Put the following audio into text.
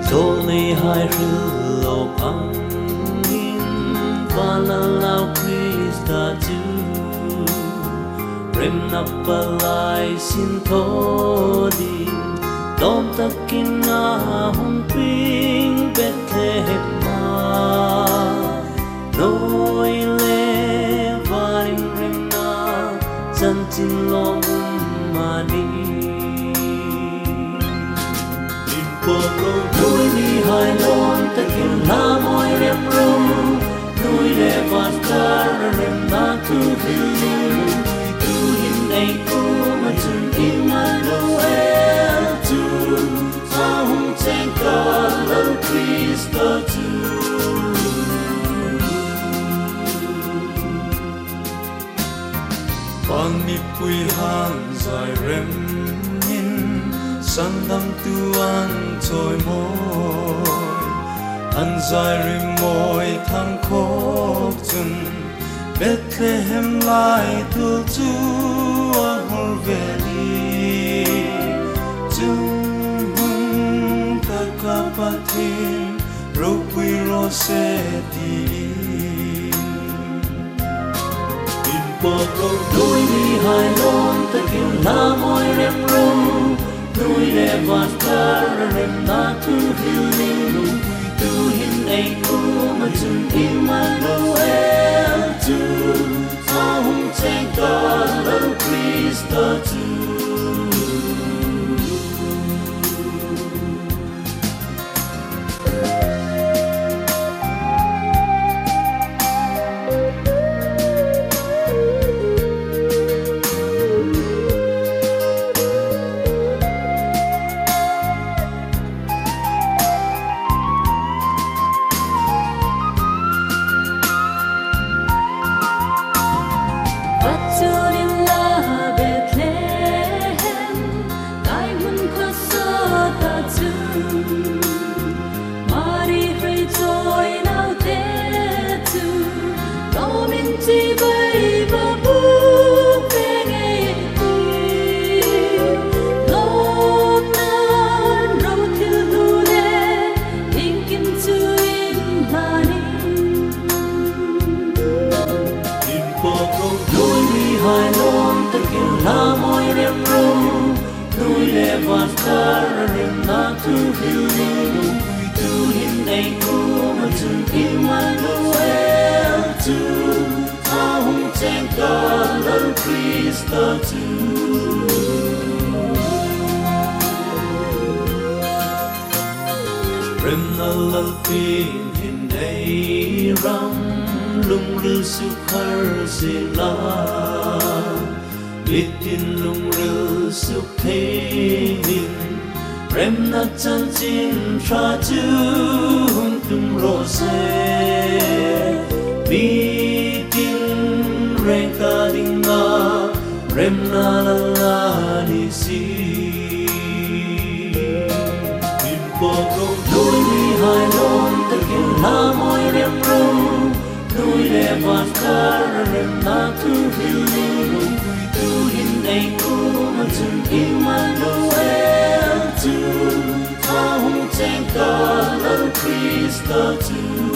Toli hai rilo pangin Valalau Krista tu Rem napalay sintodi Dom takin na humping Bethlehem ma Noi le varim rem na Zantin long mani Poco núi ni hai lon takin la moi rem rum Núi le vas tar rem na tu hilu Tu hin ei ku ma chun Emmanuel tu Sa hung chen ka lal Krista tu Pang ni pui han zai rem Sandam tuan trôi môi Ăn dài rìm môi thang khóc chân Bethlehem lại thưa Chúa hồn về đi Chúng hùng ta ca ba thiên Rô quy rô sẽ đi In bò cầu đuôi đi hai lon ta kêu la môi rem rung Núi le vas tar rem na tu hilu Tu hin ei ku ma chun Emmanuel tu Sa hung chen ka lal Krista tu Hai lon ta kêu la moi rem rum Núi le vas tar rem na tu hilu Tu hin ei ku ma chun Emmanuel tu Sa hung chen ka lal Krista tu Rem na lal pin hin ei ram Lung rư su khar si la Bitin lung rư su thế hình Rem na chan chin tra chu hung tum ro se Bitin reng ka ding na Rem na la la ni si In po câu đuôi ni hai lon ta kêu la moi rem rum Núi le vas tar rem na tu hilu Tu hin ei ku ma chun Emmanuel tu Sa hung chen ka lal Krista tu